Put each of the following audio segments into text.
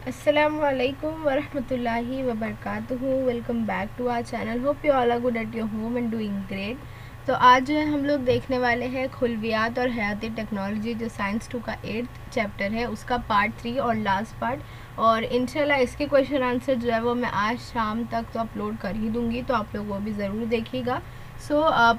Assalamualaikum warahmatullahi wabarakatuh। Welcome back to our channel. Hope you all are good at your home and doing great. तो आज जो है हम लोग देखने वाले हैं खुलवियात और हयाती टेक्नोलॉजी, जो साइंस 2 का 8th चैप्टर है, उसका पार्ट 3 और लास्ट पार्ट। और इंशाल्लाह इसके क्वेश्चन आंसर जो है वो मैं आज शाम तक तो अपलोड कर ही दूँगी, तो आप लोग वो भी ज़रूर देखिएगा।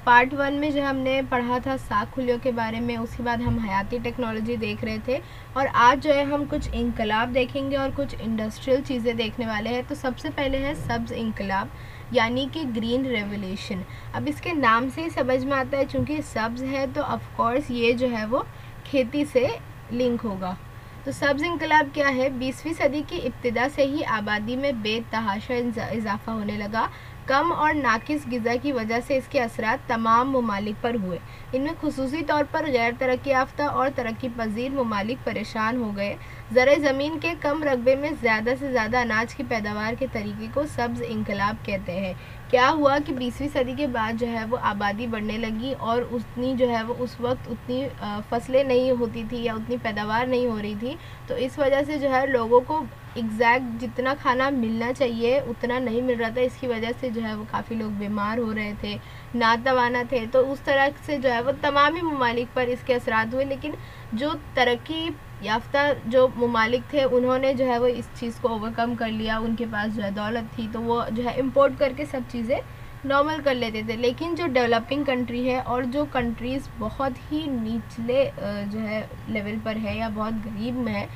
पार्ट 1 में जो हमने पढ़ा था साख खुलियों के बारे में, उसके बाद हम हयाती टेक्नोलॉजी देख रहे थे, और आज जो है हम कुछ इंकलाब देखेंगे और कुछ इंडस्ट्रियल चीज़ें देखने वाले हैं। तो सबसे पहले है सब्ज़ इंकलाब, यानी कि ग्रीन रेवोल्यूशन। अब इसके नाम से ही समझ में आता है, चूँकि सब्ज़ है तो ऑफकोर्स ये जो है वो खेती से लिंक होगा। तो सब्ज़ इंकलाब क्या है? 20वीं सदी की इब्तिदा से ही आबादी में बेतहाशा इजाफा होने लगा। कम और नाकिस ग़िज़ा की वजह से इसके असरात तमाम ममालिक पर हुए। इनमें खुसूसी तौर पर गैर तरक्की याफ्ता और तरक्की पजीर ममालिक परेशान हो गए। ज़राए ज़मीन के कम रकबे में ज़्यादा से ज़्यादा अनाज की पैदावार के तरीके को सब्ज़ इंकलाब कहते हैं। क्या हुआ कि 20वीं सदी के बाद जो है वो आबादी बढ़ने लगी, और उतनी जो है वो उस वक्त उतनी फसलें नहीं होती थी या उतनी पैदावार नहीं हो रही थी। तो इस वजह से जो है लोगों को एग्जैक्ट जितना खाना मिलना चाहिए उतना नहीं मिल रहा था। इसकी वजह से जो है वो काफ़ी लोग बीमार हो रहे थे, नातवाना थे। तो उस तरह से जो है वो तमामी ममालिक पर इसके असरात हुए। लेकिन जो तरक्की याफ्ता जो ममालिक थे, उन्होंने जो है वो इस चीज़ को ओवरकम कर लिया। उनके पास जो है दौलत थी, तो वो जो है इम्पोर्ट करके सब चीज़ें नॉर्मल कर लेते थे। लेकिन जो डेवलपिंग कंट्री है और जो कंट्रीज़ बहुत ही निचले जो है लेवल पर है या बहुत गरीब में है,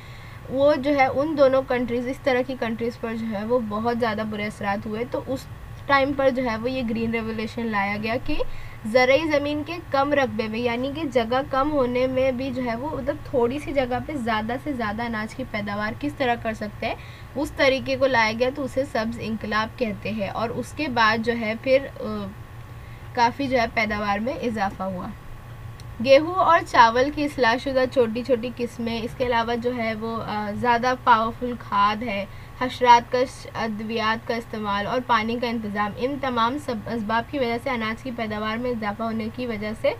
वो जो है उन दोनों कंट्रीज़, इस तरह की कंट्रीज़ पर जो है वो बहुत ज़्यादा बुरे असरात हुए। तो उस टाइम पर जो है वो ये ग्रीन रेवोल्यूशन लाया गया कि ज़राई ज़मीन के कम रकबे में, यानी कि जगह कम होने में भी जो है वो मतलब थोड़ी सी जगह पे ज़्यादा से ज़्यादा अनाज की पैदावार किस तरह कर सकते हैं, उस तरीके को लाया गया। तो उसे सब्ज़ इंकलाब कहते हैं। और उसके बाद जो है फिर काफ़ी जो है पैदावार में इजाफा हुआ। गेहूँ और चावल की इस्लाहशुदा छोटी छोटी किस्में, इसके अलावा जो है वो ज़्यादा पावरफुल खाद है, हशरात का अद्वियात का इस्तेमाल और पानी का इंतज़ाम, इन तमाम सब असबाब की वजह से अनाज की पैदावार में इजाफा होने की वजह से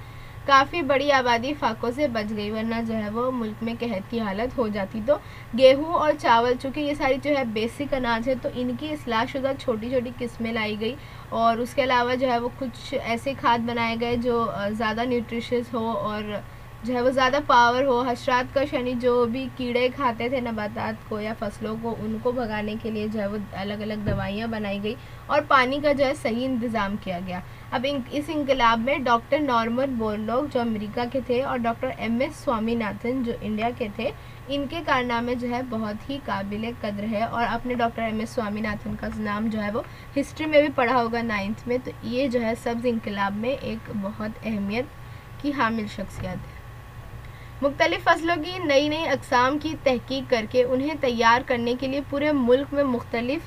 काफ़ी बड़ी आबादी फाकों से बच गई, वरना जो है वो मुल्क में कहत की हालत हो जाती। तो गेहूँ और चावल, चूँकि ये सारी जो है बेसिक अनाज है, तो इनकी इस्लाहशुदा छोटी छोटी किस्में लाई गई। और उसके अलावा जो है वो कुछ ऐसे खाद बनाए गए जो ज़्यादा न्यूट्रिशियस हो और जो है वो ज़्यादा पावर हो। हशरात का यानी जो भी कीड़े खाते थे नबातात को या फसलों को, उनको भगाने के लिए जो है वो अलग अलग दवाइयाँ बनाई गई, और पानी का जो है सही इंतज़ाम किया गया। अब इस इंकलाब में डॉक्टर नॉर्मन बोरलॉग जो अमेरिका के थे और डॉक्टर MS स्वामीनाथन जो इंडिया के थे, इनके कारनामे जो है बहुत ही काबिल कद्र है। और आपने डॉक्टर MS स्वामीनाथन का नाम जो है वो हिस्ट्री में भी पढ़ा होगा 9th में। तो ये जो है सब्ज़ इंकलाब में एक बहुत अहमियत की हामिल शख्सियत है। मुख्तलिफ़ फसलों की नई नई अक़साम की तहकीक करके उन्हें तैयार करने के लिए पूरे मुल्क में मुख्तलिफ़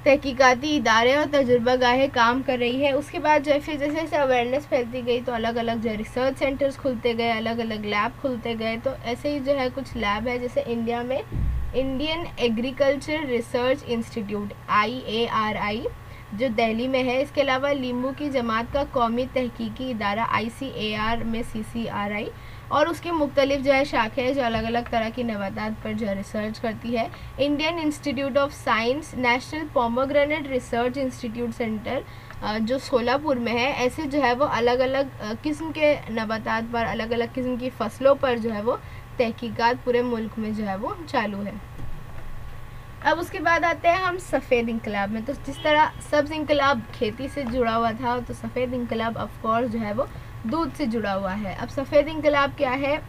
तहकीकाती इदारे और तजुर्बा गाहें काम कर रही है। उसके बाद जो है फिर जैसे जैसे अवेयरनेस फैलती गई, तो अलग अलग जो रिसर्च सेंटर्स खुलते गए, अलग अलग लैब खुलते गए। तो ऐसे ही जो है कुछ लैब है, जैसे इंडिया में Indian agriculture research institute IARI जो दिल्ली में है। इसके अलावा लींबू की जमात का कौमी तहकीकी इदारा ICAR में CCRI, और उसकी मुख्तलिफ जो है शाखें हैं जो अलग अलग तरह की नबातात पर जो है रिसर्च करती है। Indian institute of science, national pomegranate research institute centre जो सोलापुर में है। ऐसे जो है वो अलग अलग किस्म के नबातात पर, अलग अलग किस्म की फ़सलों पर जो है वो तहकीकात पूरे मुल्क में जो है वो चालू है। अब उसके बाद आते हैं हम सफ़ेद इंकलाब में। तो जिस तरह सब्ज़ इंकलाब खेती से जुड़ा हुआ था, तो सफ़ेद इंकलाब ऑफकोर्स जो है वो दूध से जुड़ा हुआ है। अब सफ़ेद इंकलाब क्या है?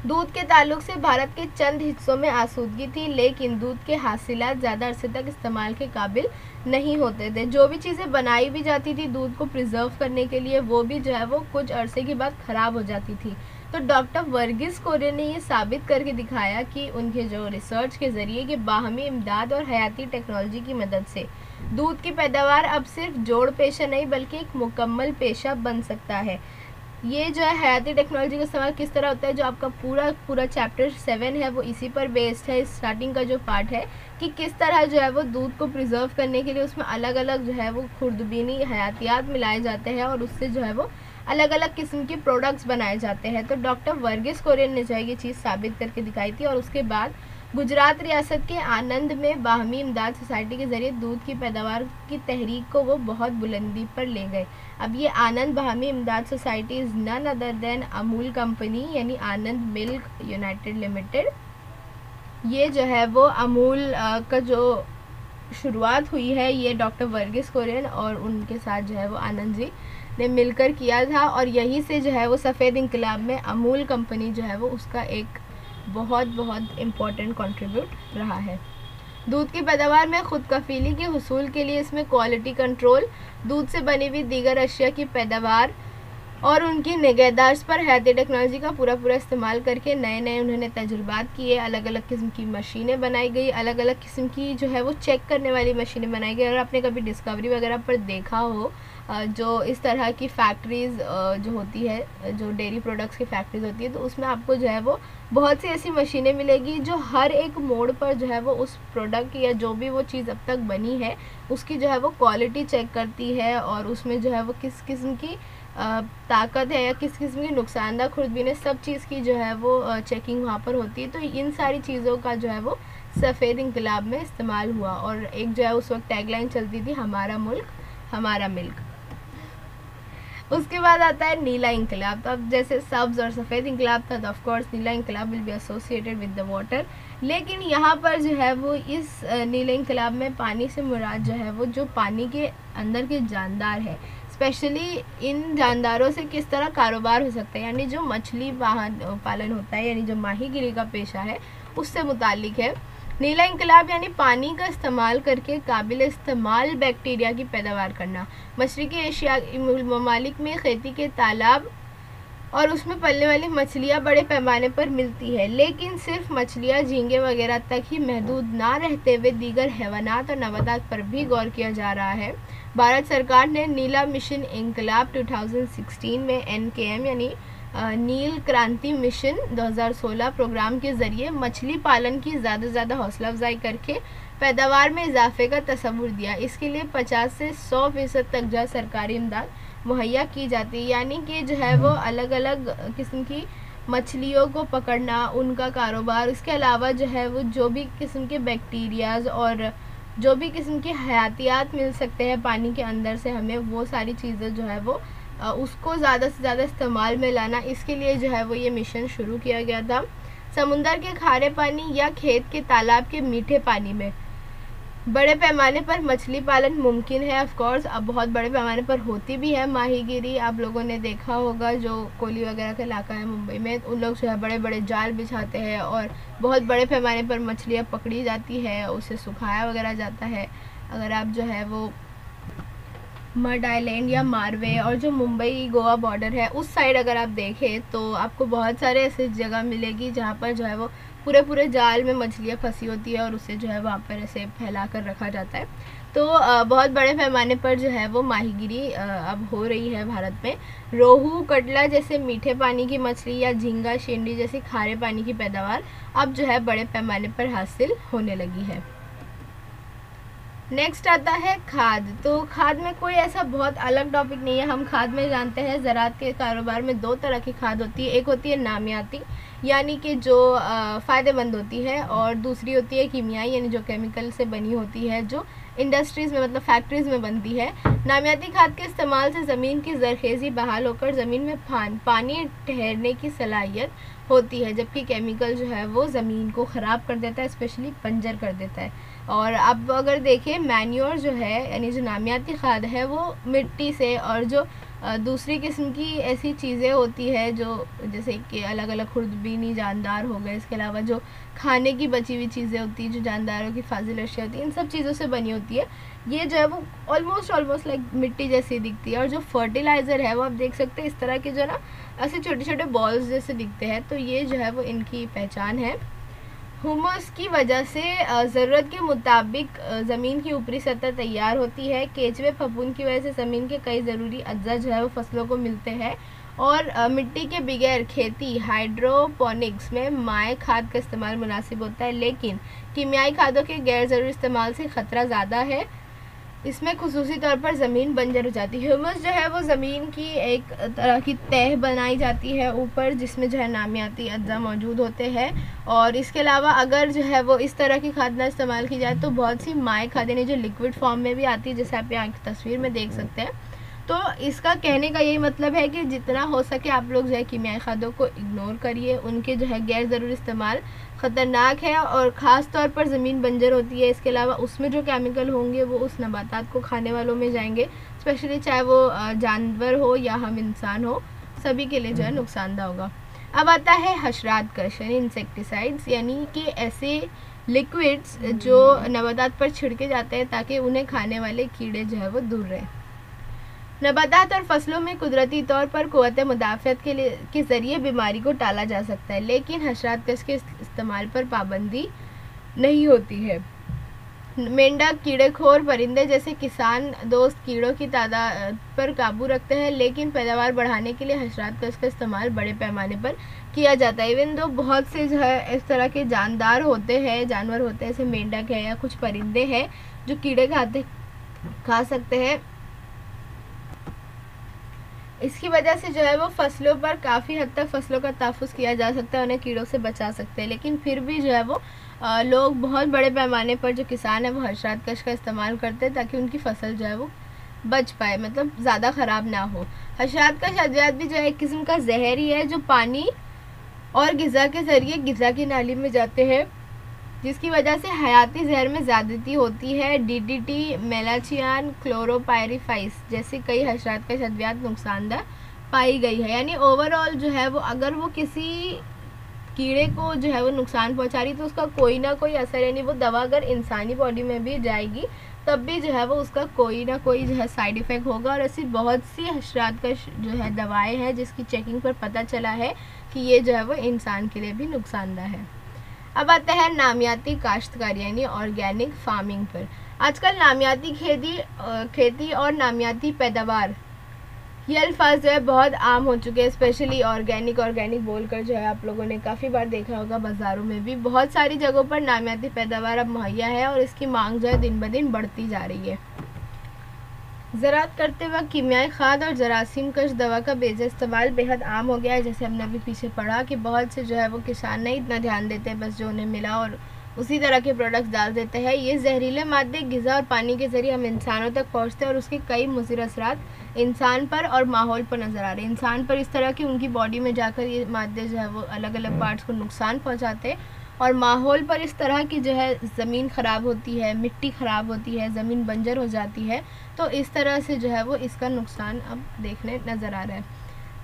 दूध के ताल्लुक से भारत के चंद हिस्सों में आसूदगी थी, लेकिन दूध के हासिलात ज़्यादा अरसे तक इस्तेमाल के काबिल नहीं होते थे। जो भी चीज़ें बनाई भी जाती थी दूध को प्रिजर्व करने के लिए, वो भी जो है वो कुछ अरसे के बाद ख़राब हो जाती थी। तो डॉक्टर वर्गीस कुरियन ने ये साबित करके दिखाया कि उनके जो रिसर्च के ज़रिए कि बाहमी इमदाद और हयाती टेक्नोलॉजी की मदद से दूध की पैदावार अब सिर्फ जोड़ पेशा नहीं बल्कि एक मुकम्मल पेशा बन सकता है। ये जो है हयाती टेक्नोलॉजी का इस्तेमाल किस तरह होता है, जो आपका पूरा चैप्टर 7 है वो इसी पर बेस्ड है। स्टार्टिंग का जो पार्ट है कि किस तरह जो है वो दूध को प्रिजर्व करने के लिए उसमें अलग अलग जो है वो खुर्दबीनी हयातियात मिलाए जाते हैं, और उससे जो है वो अलग अलग किस्म के प्रोडक्ट्स बनाए जाते हैं। तो डॉक्टर वर्गीस कुरियन ने जो है ये चीज़ साबित करके दिखाई थी। और उसके बाद गुजरात रियासत के आनंद में बाहमी इमदाद सोसाइटी के ज़रिए दूध की पैदावार की तहरीक को वो बहुत बुलंदी पर ले गए। अब ये आनंद बाहमी इमदाद society is none other than Amul company, यानी आनंद मिल्क यूनाइटेड लिमिटेड। ये जो है वो अमूल का जो शुरुआत हुई है ये डॉक्टर वर्गीस कुरियन और उनके साथ जो है वो आनंद जी ने मिलकर किया था, और यहीं से जो है वो सफ़ेद इंकलाब में अमूल कंपनी जो है वो उसका एक बहुत इम्पोर्टेंट कंट्रीब्यूट रहा है। दूध की पैदावार में खुद कफीली के हुसूल के लिए इसमें क्वालिटी कंट्रोल, दूध से बनी हुई दीगर अशिया की पैदावार और उनकी निगहदाश्त पर हैती टेक्नोलॉजी का पूरा इस्तेमाल करके नए उन्होंने तजुर्बात किए। अलग अलग किस्म की मशीनें बनाई गई, अलग अलग किस्म की जो है वो चेक करने वाली मशीनें बनाई गई। और आपने कभी डिस्कवरी वगैरह पर देखा हो जो इस तरह की फैक्ट्रीज़ जो होती है, जो डेयरी प्रोडक्ट्स की फैक्ट्रीज होती है, तो उसमें आपको जो है वो बहुत सी ऐसी मशीनें मिलेगी जो हर एक मोड़ पर जो है वो उस प्रोडक्ट या जो भी वो चीज़ अब तक बनी है उसकी जो है वो क्वालिटी चेक करती है, और उसमें जो है वो किस किस्म की ताकत है या किस किस्म की नुकसानदा खुर्दबीन, सब चीज़ की जो है वो चेकिंग वहाँ पर होती है। तो इन सारी चीज़ों का जो है वो सफ़ेद इंकलाब में इस्तेमाल हुआ, और एक जो है उस वक्त टैगलाइन चलती थी, हमारा मुल्क हमारा मिल्क। उसके बाद आता है नीला इंकलाब। तो अब जैसे सब्ज़ और सफ़ेद इंकलाब था, तो ऑफ कोर्स नीला इंकलाब will be associated with the water. लेकिन यहाँ पर जो है वो इस नीले इंकलाब में पानी से मुराद जो है वो जो पानी के अंदर के जानदार है, स्पेशली इन जानदारों से किस तरह कारोबार हो सकता है, यानी जो मछली पालन होता है, यानी जो माहीगिरी का पेशा है, उससे मुतालिक है। नीला इंकलाब यानी पानी का इस्तेमाल करके काबिल इस्तेमाल बैक्टीरिया की पैदावार करना। मशरक़ी एशियाई ममालिक में खेती के तालाब और उसमें पलने वाली मछलियाँ बड़े पैमाने पर मिलती है, लेकिन सिर्फ मछलियाँ, झींगे वगैरह तक ही महदूद ना रहते हुए दीगर हैवानात और नबातात पर भी गौर किया जा रहा है। भारत सरकार ने नीला मिशन इंकलाब 2016 में NKM यानी नील क्रांति मिशन 2016 प्रोग्राम के ज़रिए मछली पालन की ज़्यादा से ज़्यादा हौसला अफजाई करके पैदावार में इजाफे का तस्वुर दिया। इसके लिए 50 से 100% तक जो सरकारी इमदाद मुहैया की जाती है, यानी कि जो है वो अलग अलग किस्म की मछलियों को पकड़ना, उनका कारोबार, इसके अलावा जो है वो जो भी किस्म के बैक्टीरियाज़ और जो भी किस्म के हयातियात मिल सकते हैं पानी के अंदर से हमें, वो सारी चीज़ें जो है वो उसको ज़्यादा से ज़्यादा इस्तेमाल में लाना, इसके लिए जो है वो ये मिशन शुरू किया गया था। समुंदर के खारे पानी या खेत के तालाब के मीठे पानी में बड़े पैमाने पर मछली पालन मुमकिन है। ऑफ कोर्स अब बहुत बड़े पैमाने पर होती भी है माहीगिरी। आप लोगों ने देखा होगा जो कोली वगैरह का इलाका है मुंबई में, उन लोग जो है बड़े बड़े जाल बिछाते हैं और बहुत बड़े पैमाने पर मछलियाँ पकड़ी जाती है, उसे सुखाया वगैरह जाता है। अगर आप जो है वो मड आइलैंड या मारवे और जो मुंबई गोवा बॉर्डर है उस साइड अगर आप देखें तो आपको बहुत सारे ऐसे जगह मिलेगी जहाँ पर जो है वो पूरे जाल में मछलियाँ फंसी होती है और उसे जो है वहाँ पर ऐसे फैला कर रखा जाता है। तो बहुत बड़े पैमाने पर जो है वो माहीगिरी अब हो रही है भारत में। रोहू, कटला जैसे मीठे पानी की मछली या झींगा, शेंडी जैसी खारे पानी की पैदावार अब जो है बड़े पैमाने पर हासिल होने लगी है। नेक्स्ट आता है खाद। तो खाद में कोई ऐसा बहुत अलग टॉपिक नहीं है। हम खाद में जानते हैं ज़राअत के कारोबार में दो तरह की खाद होती है। एक होती है नामियाती, यानी कि जो फ़ायदेमंद होती है, और दूसरी होती है कीमियाई, यानी जो केमिकल से बनी होती है, जो इंडस्ट्रीज़ में मतलब फैक्ट्रीज़ में बनती है। नामियाती खाद के इस्तेमाल से ज़मीन की ज़रखेज़ी बहाल होकर ज़मीन में पानी ठहरने की सलाहियत होती है, जबकि केमिकल जो है वो ज़मीन को ख़राब कर देता है, स्पेशली बंजर कर देता है। और अब अगर देखें मैन्योर जो है यानी जो नामियाती खाद है वो मिट्टी से, और जो दूसरी किस्म की ऐसी चीज़ें होती है जो जैसे कि अलग अलग खुर्दबीनी जानदार हो गए, इसके अलावा जो खाने की बची हुई चीज़ें होती हैं, जो जानदारों की फाजिल अशिया होती है, इन सब चीज़ों से बनी होती है। ये जो है वो ऑलमोस्ट लाइक मिट्टी जैसी दिखती है। और जो फर्टिलाइज़र है वो आप देख सकते हैं इस तरह के जो ना ऐसे छोटे छोटे बॉल्स जैसे दिखते हैं। तो ये जो है वो इनकी पहचान है। हुमस की वजह से ज़रूरत के मुताबिक ज़मीन की ऊपरी सतह तैयार होती है। केचुए फफूंद की वजह से ज़मीन के कई ज़रूरी अज्जा जो है वो फसलों को मिलते हैं। और मिट्टी के बगैर खेती हाइड्रोपोनिक्स में माए खाद का इस्तेमाल मुनासिब होता है, लेकिन कीमियाई खादों के गैर ज़रूरी इस्तेमाल से ख़तरा ज़्यादा है। इसमें खुसूसी तौर पर ज़मीन बंजर हो जाती है। ह्यूमस जो है वो ज़मीन की एक तरह की तह बनाई जाती है ऊपर, जिसमें जो है नामियाती अज्जा मौजूद होते हैं। और इसके अलावा अगर जो है वो इस तरह की खाद ना इस्तेमाल की जाए तो बहुत सी माए खाद यानी जो लिक्विड फॉर्म में भी आती है, जैसे आप यहाँ की तस्वीर में देख सकते हैं। तो इसका कहने का यही मतलब है कि जितना हो सके आप लोग जो है कीमियाई खादों को इग्नोर करिए। उनके जो है गैर ज़रूरी इस्तेमाल ख़तरनाक है और ख़ास तौर पर ज़मीन बंजर होती है। इसके अलावा उसमें जो केमिकल होंगे वो उस नबातात को खाने वालों में जाएंगे, स्पेशली चाहे वो जानवर हो या हम इंसान हो, सभी के लिए जो है नुकसानदा होगा। अब आता है हशरात कश यानी इंसेक्टिसाइड्स, यानी कि ऐसे लिक्विड्स जो नबातात पर छिड़के जाते हैं ताकि उन्हें खाने वाले कीड़े जो है वो दूर रहें। नबातात और फसलों में कुदरती तौर पर क़ुव्वत मुदाफ़अत के ज़रिए बीमारी को टाला जा सकता है, लेकिन हशरात कश के इस्तेमाल पर पाबंदी नहीं होती है। मेंढक, कीड़ेखोर परिंदे जैसे किसान दोस्त कीड़ों की तादाद पर काबू रखते हैं, लेकिन पैदावार बढ़ाने के लिए हशरात कश का इस्तेमाल बड़े पैमाने पर किया जाता है। इवन दो बहुत से जो है इस तरह के जानदार होते हैं, जानवर होते हैं, जैसे मेंढक है या कुछ परिंदे हैं जो कीड़े खा सकते हैं। इसकी वजह से जो है वो फसलों पर काफ़ी हद तक फसलों का तहफ़्फ़ुज़ किया जा सकता है, उन्हें कीड़ों से बचा सकते हैं। लेकिन फिर भी जो है वो लोग बहुत बड़े पैमाने पर जो किसान है वो हशरात कश का इस्तेमाल करते हैं ताकि उनकी फसल जो है वो बच पाए, मतलब ज़्यादा ख़राब ना हो। हशरात कश अद्वियात भी जो है एक किस्म का जहर ही है जो पानी और ग़िज़ा के ज़रिए ग़िज़ा की नाली में जाते हैं, जिसकी वजह से हयाती जहर में ज़्यादती होती है। डीडीटी, मेलाचियान, क्लोरोपायरीफाइस जैसे कई हशरात कश अद्वियात नुकसानदा पाई गई है। यानी ओवरऑल जो है वो अगर वो किसी कीड़े को जो है वो नुकसान पहुंचा रही तो उसका कोई ना कोई असर, यानी वो दवा अगर इंसानी बॉडी में भी जाएगी तब भी जो है वो उसका कोई ना कोई जो है साइड इफ़ेक्ट होगा। और ऐसी बहुत सी हशरात कश जो है दवाएँ हैं जिसकी चेकिंग पर पता चला है कि ये जो है वो इंसान के लिए भी नुकसानदा है। अब आता है नामियाती काश्तकारी यानी ऑर्गेनिक फार्मिंग पर। आजकल नामियाती खेती और नामियाती पैदावार ये अल्फाज जो है बहुत आम हो चुके हैं, स्पेशली ऑर्गेनिक बोलकर जो है आप लोगों ने काफ़ी बार देखा होगा। बाज़ारों में भी बहुत सारी जगहों पर नामियाती पैदावार अब मुहैया है और इसकी मांग जो है दिन ब दिन बढ़ती जा रही है। ज़राअत करते वक्त कीमियाई खाद और जरासीम कश दवा का बेजा इस्तेमाल बेहद आम हो गया है। जैसे हमने अभी पीछे पढ़ा कि बहुत से जो है वो किसान नहीं इतना ध्यान देते, बस जो उन्हें मिला और उसी तरह के प्रोडक्ट्स डाल देते हैं। ये जहरीले मादे ग़िज़ा और पानी के ज़रिए हम इंसानों तक पहुँचते हैं और उसके कई मुज़िर असरात इंसान पर और माहौल पर नज़र आ रहे हैं। इंसान पर इस तरह की उनकी बॉडी में जाकर ये मादे जो है वो अलग अलग पार्ट्स को नुकसान पहुँचाते हैं, और माहौल पर इस तरह की जो है ज़मीन ख़राब होती है, मिट्टी ख़राब होती है, ज़मीन बंजर हो जाती है। तो इस तरह से जो है वो इसका नुकसान अब देखने नज़र आ रहा है।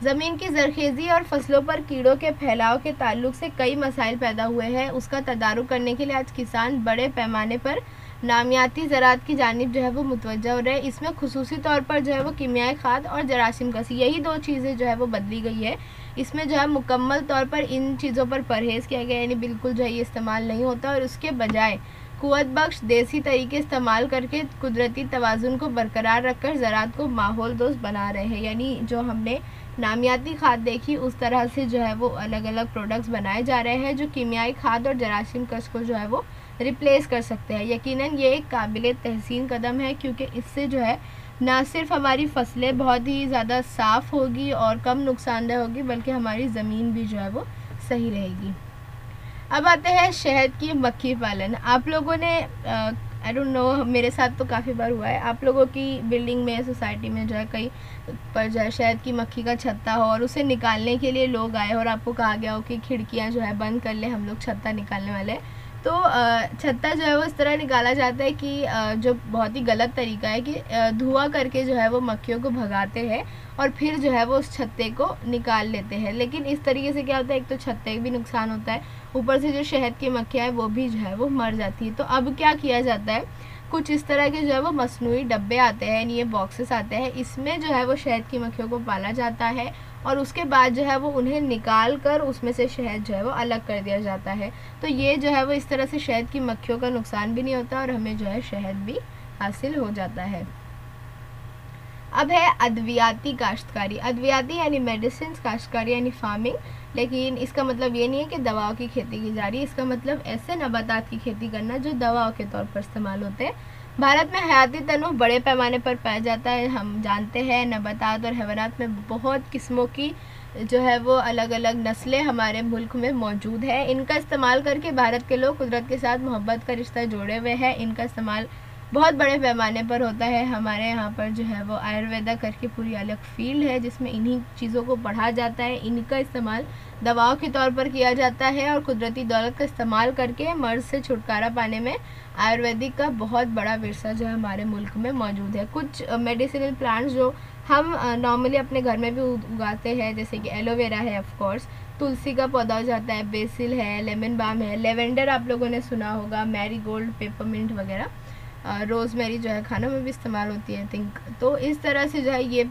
ज़मीन की ज़रखेज़ी और फसलों पर कीड़ों के फैलाव के ताल्लुक से कई मसाइल पैदा हुए हैं। उसका तदारुक करने के लिए आज किसान बड़े पैमाने पर नामियाती ज़राअत की जानिब जो है वो मुतवज्जा हो रहे हैं। इसमें खुसूसी तौर पर जो है वो कीमियाई खाद और जरासीम कशी, यही दो चीज़ें जो है वो बदली गई है। इसमें जो है मुकम्मल तौर पर इन चीज़ों पर परहेज़ किया गया, यानी बिल्कुल जो है ये इस्तेमाल नहीं होता, और उसके बजाय क़ुव्वत बख्श देसी तरीके इस्तेमाल करके कुदरती तवाज़ुन को बरकरार रखकर ज़राअत को माहौल दोस्त बना रहे हैं। यानी जो हमने नामियाती खाद देखी उस तरह से जो है वो अलग अलग प्रोडक्ट्स बनाए जा रहे हैं जो कीमियाई खाद और जरासीम कश को जो है वो रिप्लेस कर सकते हैं। यकीनन ये एक काबिल तहसीन कदम है, क्योंकि इससे जो है ना सिर्फ हमारी फसलें बहुत ही ज़्यादा साफ़ होगी और कम नुकसानदेह होगी, बल्कि हमारी ज़मीन भी जो है वो सही रहेगी। अब आते हैं शहद की मक्खी पालन। आप लोगों ने आई डोंट नो, मेरे साथ तो काफ़ी बार हुआ है, आप लोगों की बिल्डिंग में, सोसाइटी में जो है कहीं पर जो है शहद की मक्खी का छत्ता हो और उसे निकालने के लिए लोग आए और आपको कहा गया हो कि खिड़कियां जो है बंद कर ले, हम लोग छत्ता निकालने वाले हैं। तो छत्ता जो है वो इस तरह निकाला जाता है कि जो बहुत ही गलत तरीका है कि धुआं करके जो है वो मक्खियों को भगाते हैं और फिर जो है वो उस छत्ते को निकाल लेते हैं। लेकिन इस तरीके से क्या होता है, एक तो छत्ते भी नुकसान होता है, ऊपर से जो शहद की मक्खियाँ हैं वो भी जो है वो मर जाती है। तो अब क्या किया जाता है, कुछ इस तरह के जो है वो मसनूई डब्बे आते हैं, ये बॉक्सेस आते हैं, इसमें जो है वो शहद की मक्खियों को पाला जाता है और उसके बाद जो है वो उन्हें निकाल कर उसमें से शहद जो है वो अलग कर दिया जाता है। तो ये जो है वो इस तरह से शहद की मक्खियों का नुकसान भी नहीं होता और हमें जो है शहद भी हासिल हो जाता है। अब है अद्वियाती काश्तकारी। अद्वियाती यानी मेडिसिन, काश्तकारी यानी फार्मिंग। लेकिन इसका मतलब ये नहीं है कि दवाओं की खेती की जा रही है, इसका मतलब ऐसे नबातात की खेती करना जो दवाओं के तौर पर इस्तेमाल होते हैं। भारत में हयाती तनु बड़े पैमाने पर पाया जाता है। हम जानते हैं नबातात और हैवानात में बहुत किस्मों की जो है वो अलग अलग नस्लें हमारे मुल्क में मौजूद है। इनका इस्तेमाल करके भारत के लोग कुदरत के साथ मोहब्बत का रिश्ता जोड़े हुए हैं। इनका इस्तेमाल बहुत बड़े पैमाने पर होता है। हमारे यहाँ पर जो है वो आयुर्वेदा करके पूरी अलग फील्ड है जिसमें इन्हीं चीज़ों को पढ़ा जाता है। इनका इस्तेमाल दवाओं के तौर पर किया जाता है और कुदरती दौलत का इस्तेमाल करके मर्ज से छुटकारा पाने में आयुर्वेदिक का बहुत बड़ा विरसा जो है हमारे मुल्क में मौजूद है। कुछ मेडिसिनल प्लांट्स जो हम नॉर्मली अपने घर में भी उगाते हैं, जैसे कि एलोवेरा है, ऑफ कोर्स तुलसी का पौधा हो जाता है, बेसिल है, लेमन बाम है, लेवेंडर आप लोगों ने सुना होगा, मैरीगोल्ड, पेपरमिंट वगैरह, रोज़मेरी जो है खानों में भी इस्तेमाल होती है आई थिंक। तो इस तरह से जो है ये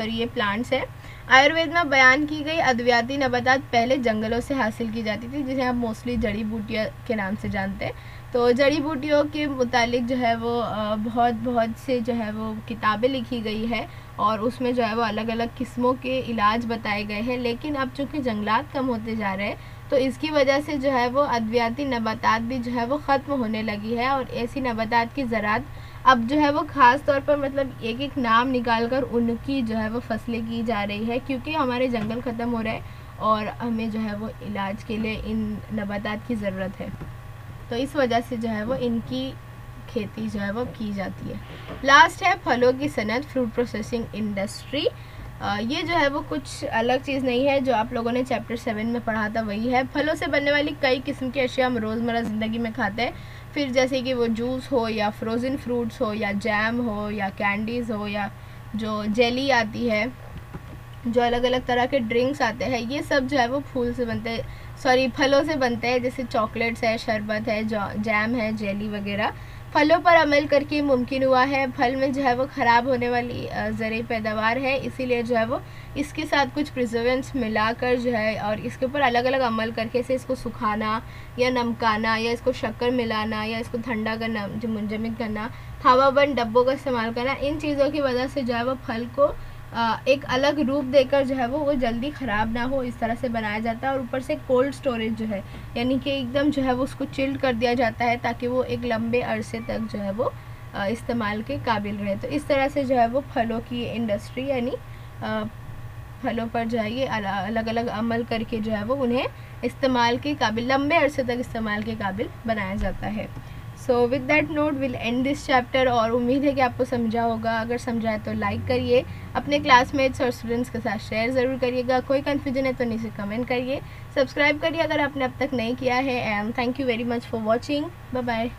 ये प्लांट्स है। आयुर्वेद में बयान की गई अद्वियाती नबातात पहले जंगलों से हासिल की जाती थी, जिसे हम मोस्टली जड़ी बूटियाँ के नाम से जानते हैं। तो जड़ी बूटियों के मुतालिक जो है वो बहुत से जो है वो किताबें लिखी गई है और उसमें जो है वो अलग अलग किस्मों के इलाज बताए गए हैं। लेकिन अब चूँकि जंगलात कम होते जा रहे हैं तो इसकी वजह से जो है वो अद्वियाती नबातात भी जो है वो ख़त्म होने लगी है और ऐसी नबातात की ज़राअत अब जो है वो ख़ास तौर पर मतलब एक एक नाम निकाल कर उनकी जो है वो फसलें की जा रही है, क्योंकि हमारे जंगल ख़त्म हो रहे हैं और हमें जो है वो इलाज के लिए इन नबातात की ज़रूरत है। तो इस वजह से जो है वो इनकी खेती जो है वो की जाती है। लास्ट है फलों की सनत, फ्रूट प्रोसेसिंग इंडस्ट्री। ये जो है वो कुछ अलग चीज़ नहीं है, जो आप लोगों ने चैप्टर 7 में पढ़ा था वही है। फलों से बनने वाली कई किस्म की अशिया हम रोज़मर्रा ज़िंदगी में खाते हैं, फिर जैसे कि वो जूस हो या फ्रोज़न फ्रूट्स हो या जैम हो या कैंडीज़ हो या जो जेली आती है, जो अलग अलग तरह के ड्रिंक्स आते हैं, ये सब जो है वो फूल से बनते हैं, फलों से बनते हैं। जैसे चॉकलेट्स है, शरबत है, जैम है, जेली वगैरह फलों पर अमल करके मुमकिन हुआ है। फल में जो है वो ख़राब होने वाली ज़रूरी पैदावार है, इसीलिए जो है वो इसके साथ कुछ प्रिजर्वेंट्स मिलाकर जो है और इसके ऊपर अलग अलग अमल करके से इसको सुखाना या नमकाना या इसको शक्कर मिलाना या इसको ठंडा करना, जो मुंजमद करना, हवाबंद डब्बों का इस्तेमाल करना, इन चीज़ों की वजह से जो है वो फल को एक अलग रूप देकर जो है वो जल्दी ख़राब ना हो इस तरह से बनाया जाता है। और ऊपर से कोल्ड स्टोरेज जो है यानी कि एकदम जो है वो उसको चिल्ड कर दिया जाता है ताकि वो एक लंबे अरसे तक जो है वो इस्तेमाल के काबिल रहे। तो इस तरह से जो है वो फलों की इंडस्ट्री यानी फलों पर जो है ये अलग अलग अमल करके जो है वो उन्हें इस्तेमाल के काबिल, लंबे अरसे तक इस्तेमाल के काबिल बनाया जाता है। So with that note will and this chapter. और उम्मीद है कि आपको समझा होगा। अगर समझा है तो लाइक करिए, अपने क्लासमेट्स और स्टूडेंट्स के साथ शेयर ज़रूर करिएगा। कोई कन्फ्यूजन है तो नीचे कमेंट करिए, सब्सक्राइब करिए अगर आपने अब तक नहीं किया है। And thank you very much for watching. Bye bye.